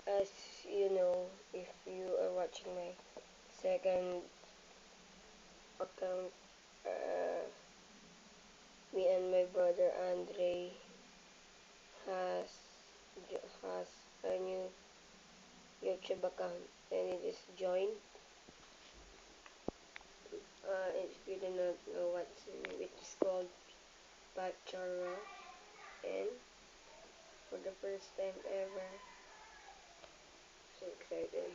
As you know, if you are watching my second account, me and my brother Andre has has a new YouTube account, and it is joined. If you do not know what's in it is called Pachara, and for the first time ever, so excited.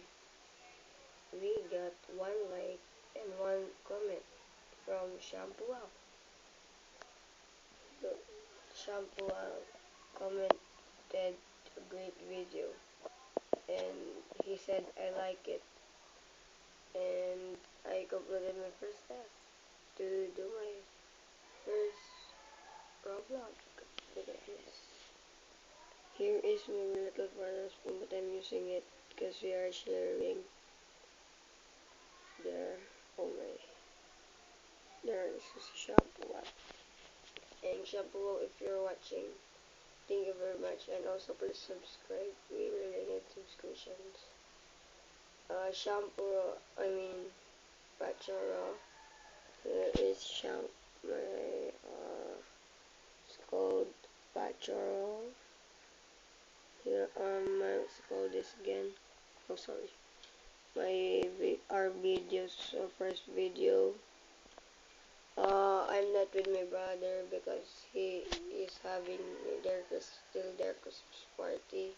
We got 1 like and 1 comment from Shampoo Wow. So Shampoo Wow commented a great video, and he said I like it, and I completed my first step to do my first Roblox. Look at this. Here is my little brother's phone, but I'm using it because we are sharing. There, oh my, there is Shampoo Wow. And Shampoo Wow, if you're watching, thank you very much, and also please subscribe. We really need subscriptions. Shampoo, I mean, Bachelor. Here is my, it's called Bachelor. Here it's called this again. Oh, sorry. Our videos, so first video. I'm not with my brother because he is having their Christmas party.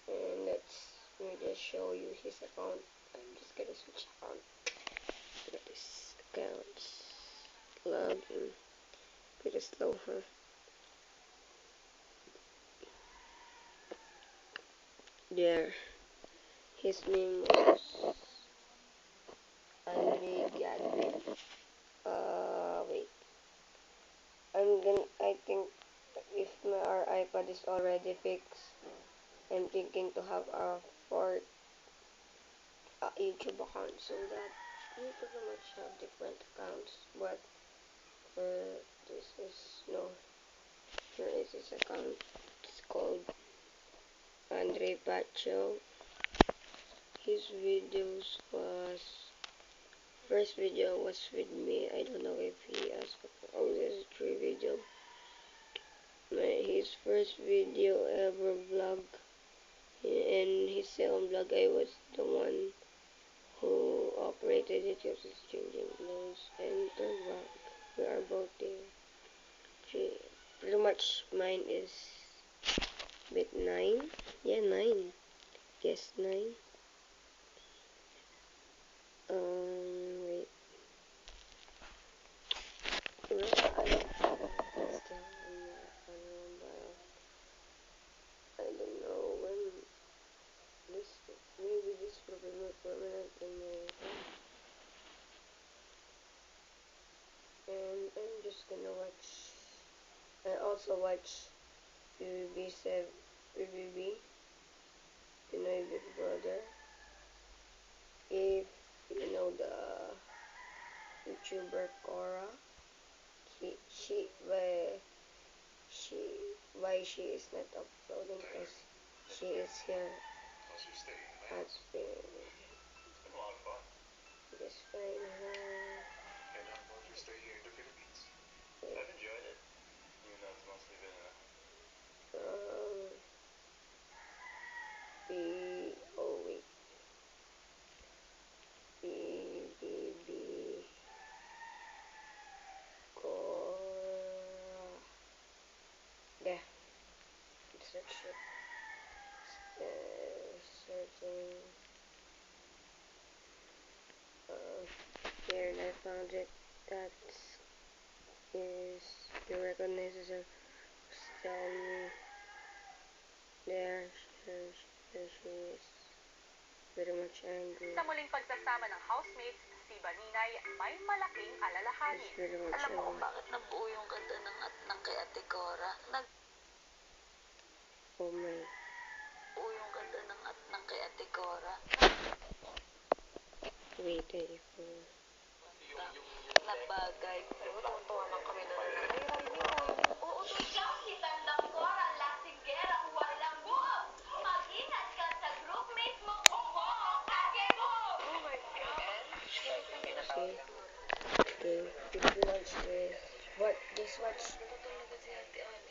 And let me just show you his account. I'm just gonna switch account. Look at this account. Login. Pretty slow, huh? There. His name was Andy Gadwin. Wait. I think if our iPad is already fixed, I'm thinking to have a fourth YouTube account so that we pretty much have different accounts. But this is no. Here is his account. It's called Andre Pacho. His videos was first video was with me. I don't know if he has. Oh, there's 3 video. His first video ever vlog. In his second vlog, I was the one who operated it, just changing clothes, and third vlog, we are both there. Pretty much mine is bit 9. Yeah, 9. Yes, 9. Wait. Where I don't know when this, maybe this will be more permanent in my account. And I'm just gonna watch. I also watch PBB, Pinoy Big Brother. If you know the YouTuber Cora, she why she is not uploading because she is here at just find her. I've enjoyed it, even though it's mostly been wait, BBB Cora. There, search it. Searching. Here, and I found it. That is the recognizer. Tell me. There she is. Very much angry. Sa muling pagsasama ng housemates, si Baninay may malaking alalahanin. Alam mo kung bakit nabuo yung ganda ng kay Ate Cora? Oh my. Nabuo yung ganda ng kay Ate Cora. Wait, ito. Na bagay. Tuwan-tuwa lang kami na Oo, Ikaw si Tandang Cora, lasinggera, walang buhok! Okay? Okay, if you watch this, what, just watch, Ano talaga si Ate Ana?